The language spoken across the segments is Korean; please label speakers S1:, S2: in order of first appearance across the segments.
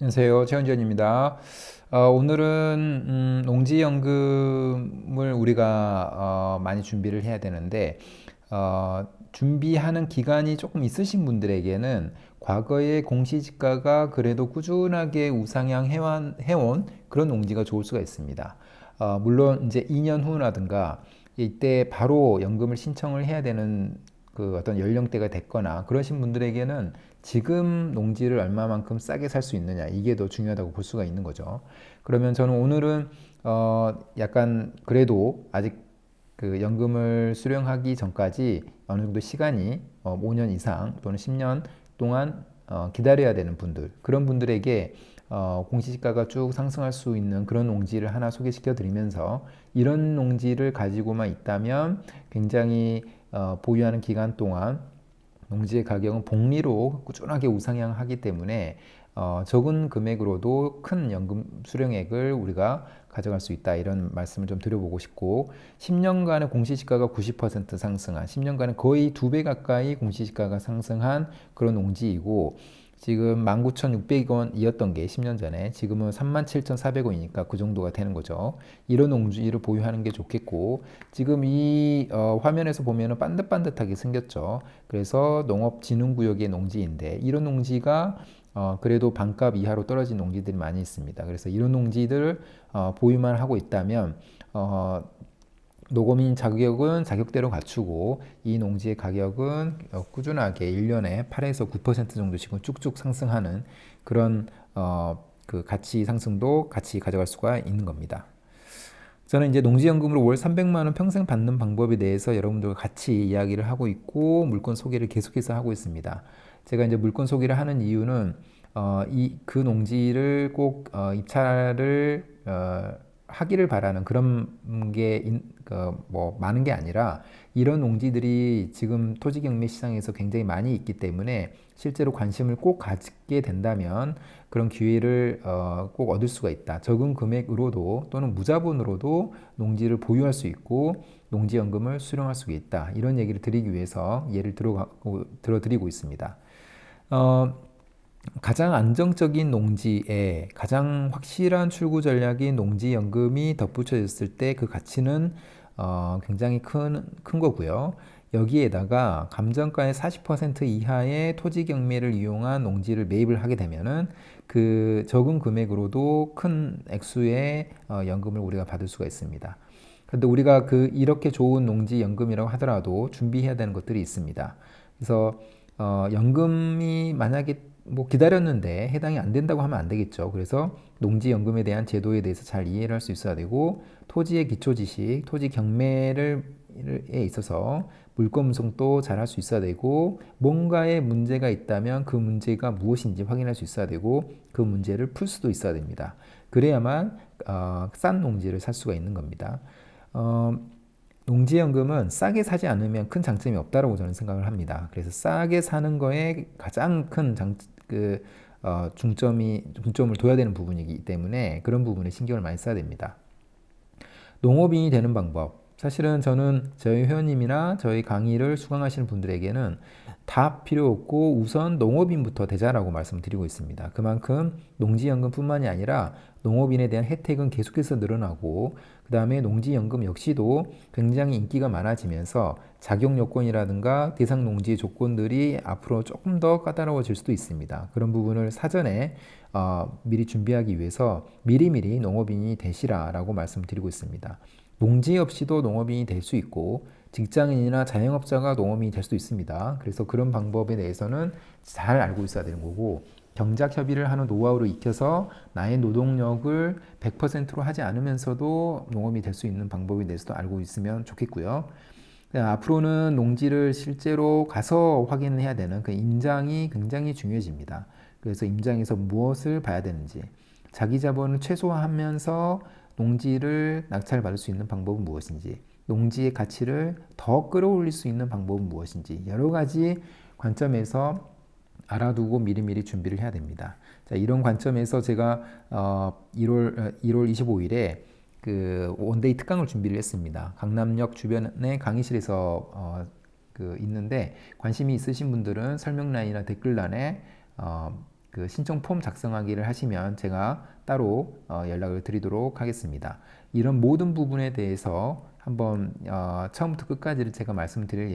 S1: 안녕하세요. 최현전입니다. 오늘은 농지연금을 우리가 많이 준비를 해야 되는데 준비하는 기간이 조금 있으신 분들에게는 과거에 공시지가가 그래도 꾸준하게 우상향 해온 그런 농지가 좋을 수가 있습니다. 물론 이제 2년 후라든가 이때 바로 연금을 신청을 해야 되는 그 어떤 연령대가 됐거나 그러신 분들에게는 지금 농지를 얼마만큼 싸게 살 수 있느냐 이게 더 중요하다고 볼 수가 있는 거죠. 그러면 저는 오늘은 약간 그래도 아직 그 연금을 수령하기 전까지 어느 정도 시간이 5년 이상 또는 10년 동안 기다려야 되는 분들 그런 분들에게 공시지가가 쭉 상승할 수 있는 그런 농지를 하나 소개시켜 드리면서 이런 농지를 가지고만 있다면 굉장히 보유하는 기간 동안 농지의 가격은 복리로 꾸준하게 우상향하기 때문에 적은 금액으로도 큰 연금 수령액을 우리가 가져갈 수 있다 이런 말씀을 좀 드려보고 싶고 10년간의 공시지가가 90% 상승한 10년간은 거의 2배 가까이 공시지가가 상승한 그런 농지이고 지금 19,600원이었던 게 10년 전에 지금은 37,400원이니까 그 정도가 되는 거죠. 이런 농지를 보유하는 게 좋겠고 지금 이 화면에서 보면은 반듯반듯하게 생겼죠. 그래서 농업진흥구역의 농지인데 이런 농지가 그래도 반값 이하로 떨어진 농지들이 많이 있습니다. 그래서 이런 농지들 보유만 하고 있다면 노고민 자격은 자격대로 갖추고 이 농지의 가격은 꾸준하게 1년에 8에서 9% 정도씩은 쭉쭉 상승하는 그런 그 가치 상승도 같이 가져갈 수가 있는 겁니다. 저는 이제 농지연금으로 월 300만 원 평생 받는 방법에 대해서 여러분들과 같이 이야기를 하고 있고 물건 소개를 계속해서 하고 있습니다. 제가 이제 물건 소개를 하는 이유는 그 농지를 꼭 입찰을 하기를 바라는 그런 게 뭐 많은 게 아니라 이런 농지들이 지금 토지 경매 시장에서 굉장히 많이 있기 때문에 실제로 관심을 꼭 갖게 된다면 그런 기회를 꼭 얻을 수가 있다. 적은 금액으로도 또는 무자본으로도 농지를 보유할 수 있고 농지연금을 수령할 수 있다. 이런 얘기를 드리기 위해서 예를 들어드리고 있습니다. 가장 안정적인 농지에 가장 확실한 출구 전략인 농지연금이 덧붙여졌을 때 그 가치는 굉장히 큰 거고요. 여기에다가 감정가의 40% 이하의 토지 경매를 이용한 농지를 매입을 하게 되면은 그 적은 금액으로도 큰 액수의 연금을 우리가 받을 수가 있습니다. 그런데 우리가 이렇게 좋은 농지 연금이라고 하더라도 준비해야 되는 것들이 있습니다. 그래서 연금이 만약에 뭐 기다렸는데 해당이 안 된다고 하면 안 되겠죠. 그래서 농지연금에 대한 제도에 대해서 잘 이해를 할 수 있어야 되고 토지의 기초 지식, 토지 경매에 있어서 물권 분석도 잘 할 수 있어야 되고 뭔가에 문제가 있다면 그 문제가 무엇인지 확인할 수 있어야 되고 그 문제를 풀 수도 있어야 됩니다. 그래야만 싼 농지를 살 수가 있는 겁니다. 농지연금은 싸게 사지 않으면 큰 장점이 없다고 저는 생각을 합니다. 그래서 싸게 사는 거에 가장 큰 중점을 둬야 되는 부분이기 때문에 그런 부분에 신경을 많이 써야 됩니다. 농업인이 되는 방법. 사실은 저는 저희 회원님이나 저희 강의를 수강하시는 분들에게는 다 필요 없고 우선 농업인부터 되자라고 말씀드리고 있습니다. 그만큼 농지연금뿐만이 아니라 농업인에 대한 혜택은 계속해서 늘어나고 그 다음에 농지연금 역시도 굉장히 인기가 많아지면서 자격 요건이라든가 대상 농지 조건들이 앞으로 조금 더 까다로워질 수도 있습니다. 그런 부분을 사전에 미리 준비하기 위해서 미리미리 농업인이 되시라라고 말씀드리고 있습니다. 농지 없이도 농업인이 될 수 있고 직장인이나 자영업자가 농업인이 될 수도 있습니다. 그래서 그런 방법에 대해서는 잘 알고 있어야 되는 거고 경작 협의를 하는 노하우를 익혀서 나의 노동력을 100%로 하지 않으면서도 농업이 될 수 있는 방법에 대해서도 알고 있으면 좋겠고요. 앞으로는 농지를 실제로 가서 확인해야 되는 그 임장이 굉장히 중요해집니다. 그래서 임장에서 무엇을 봐야 되는지 자기 자본을 최소화하면서 농지를 낙찰받을 수 있는 방법은 무엇인지 농지의 가치를 더 끌어올릴 수 있는 방법은 무엇인지 여러 가지 관점에서 알아두고 미리미리 준비를 해야 됩니다. 자, 이런 관점에서 제가 1월 25일에 그 원데이 특강을 준비를 했습니다. 강남역 주변의 강의실에서 있는데 관심이 있으신 분들은 설명란이나 댓글란에 그 신청 폼 작성하기를 하시면 제가 따로 연락을 드리도록 하겠습니다. 이런 모든 부분에 대해서 한번 처음부터 끝까지를 제가 말씀드릴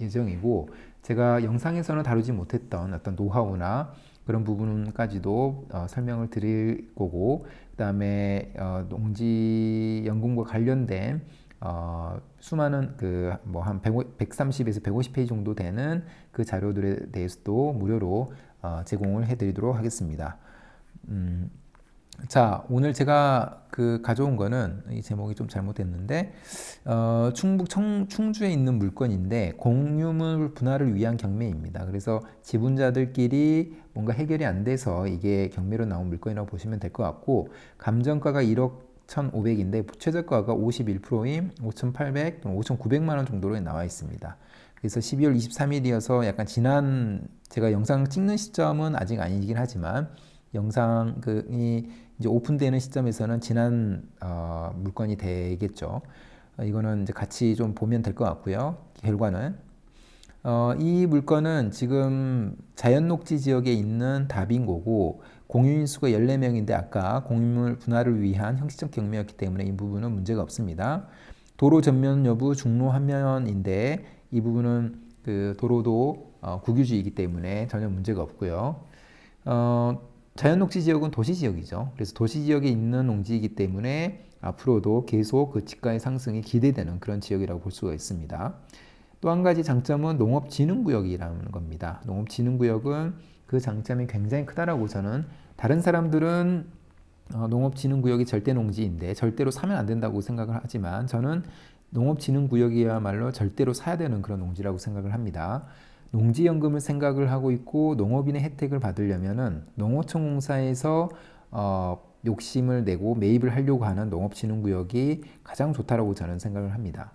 S1: 예정이고 제가 영상에서는 다루지 못했던 어떤 노하우나 그런 부분까지도 설명을 드릴 거고 그 다음에 농지연금과 관련된 수많은 그 뭐 한 130에서 150페이지 정도 되는 그 자료들에 대해서도 무료로 제공을 해드리도록 하겠습니다. 자, 오늘 제가 그 가져온 거는 이 제목이 좀 잘못됐는데 충북 충주에 있는 물건인데 공유물 분할을 위한 경매입니다. 그래서 지분자들끼리 뭔가 해결이 안 돼서 이게 경매로 나온 물건이라고 보시면 될 것 같고 감정가가 1억 1,500인데 최저가가 51%인 5,800 또는 5,900만 원 정도로 나와 있습니다. 그래서 12월 23일이어서 약간 지난 제가 영상 찍는 시점은 아직 아니긴 하지만 영상이 이제 오픈되는 시점에서는 지난 물건이 되겠죠. 이거는 이제 같이 좀 보면 될 것 같고요. 결과는 이 물건은 지금 자연녹지 지역에 있는 다빙고고 공유인수가 14명인데 아까 공유물 분할을 위한 형식적 경매였기 때문에 이 부분은 문제가 없습니다. 도로 전면 여부 중로 한면인데 이 부분은 그 도로도 국유지이기 때문에 전혀 문제가 없고요. 자연녹지 지역은 도시지역이죠. 그래서 도시지역에 있는 농지이기 때문에 앞으로도 계속 그 지가의 상승이 기대되는 그런 지역이라고 볼 수가 있습니다. 또 한 가지 장점은 농업진흥구역이라는 겁니다. 농업진흥구역은 그 장점이 굉장히 크다라고 저는 다른 사람들은 농업진흥구역이 절대농지인데 절대로 사면 안 된다고 생각을 하지만 저는 농업진흥구역이야말로 절대로 사야 되는 그런 농지라고 생각을 합니다. 농지연금을 생각을 하고 있고 농업인의 혜택을 받으려면은 농어촌공사에서 욕심을 내고 매입을 하려고 하는 농업진흥구역이 가장 좋다라고 저는 생각을 합니다.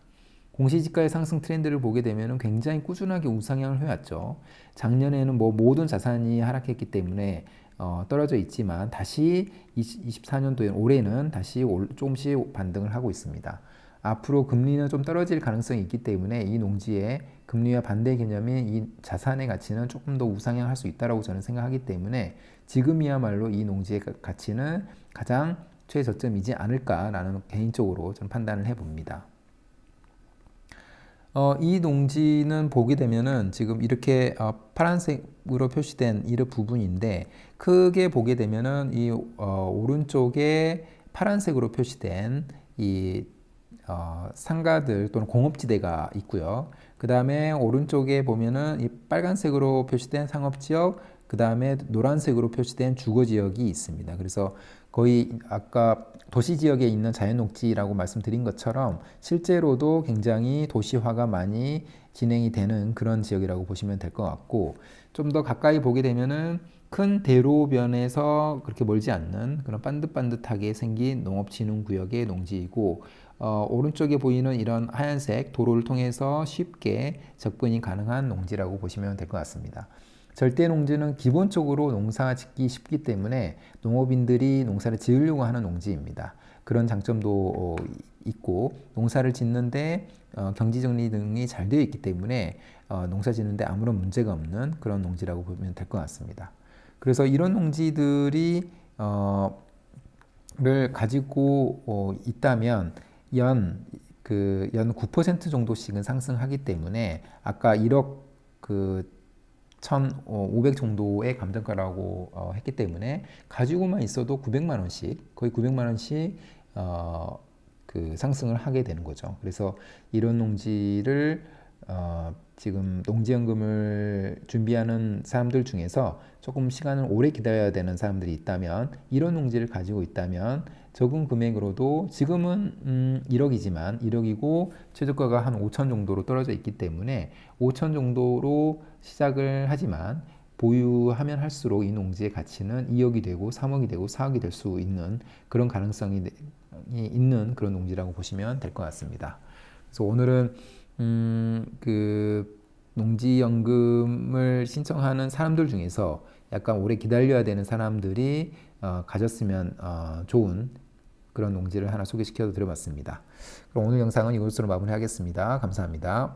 S1: 공시지가의 상승 트렌드를 보게 되면 굉장히 꾸준하게 우상향을 해왔죠. 작년에는 뭐 모든 자산이 하락했기 때문에 떨어져 있지만 다시 24년도에 올해는 다시 조금씩 반등을 하고 있습니다. 앞으로 금리는 좀 떨어질 가능성이 있기 때문에 이 농지의 금리와 반대 개념인 이 자산의 가치는 조금 더 우상향할 수 있다고 저는 생각하기 때문에 지금이야말로 이 농지의 가치는 가장 최저점이지 않을까라는 개인적으로 좀 판단을 해봅니다. 이 농지는 보게 되면은 지금 이렇게 파란색으로 표시된 이 부분인데 크게 보게 되면은 이 오른쪽에 파란색으로 표시된 이 상가들 또는 공업지대가 있고요. 그 다음에 오른쪽에 보면은 이 빨간색으로 표시된 상업지역, 그 다음에 노란색으로 표시된 주거지역이 있습니다. 그래서 거의 아까 도시지역에 있는 자연녹지라고 말씀드린 것처럼 실제로도 굉장히 도시화가 많이 진행이 되는 그런 지역이라고 보시면 될 것 같고 좀 더 가까이 보게 되면은 큰 대로변에서 그렇게 멀지 않는 그런 반듯반듯하게 생긴 농업진흥구역의 농지이고 오른쪽에 보이는 이런 하얀색 도로를 통해서 쉽게 접근이 가능한 농지라고 보시면 될 것 같습니다. 절대 농지는 기본적으로 농사 짓기 쉽기 때문에 농업인들이 농사를 지으려고 하는 농지입니다. 그런 장점도 있고 농사를 짓는데 경지정리 등이 잘 되어 있기 때문에 농사 짓는데 아무런 문제가 없는 그런 농지라고 보면 될 것 같습니다. 그래서 이런 농지들이 를 가지고 있다면 연 9% 정도씩은 상승하기 때문에 아까 1억 1,500 정도의 감정가라고 했기 때문에 가지고만 있어도 900만 원씩 거의 900만 원씩 상승을 하게 되는 거죠. 그래서 이런 농지를 지금 농지연금을 준비하는 사람들 중에서 조금 시간을 오래 기다려야 되는 사람들이 있다면 이런 농지를 가지고 있다면 적은 금액으로도 지금은 1억이지만 1억이고 최저가가 한 5천 정도로 떨어져 있기 때문에 5천 정도로 시작을 하지만 보유하면 할수록 이 농지의 가치는 2억이 되고 3억이 되고 4억이 될 수 있는 그런 가능성이 있는 그런 농지라고 보시면 될 것 같습니다. 그래서 오늘은 농지연금을 신청하는 사람들 중에서 약간 오래 기다려야 되는 사람들이 가졌으면 좋은 그런 농지를 하나 소개시켜 드려봤습니다. 그럼 오늘 영상은 이것으로 마무리하겠습니다. 감사합니다.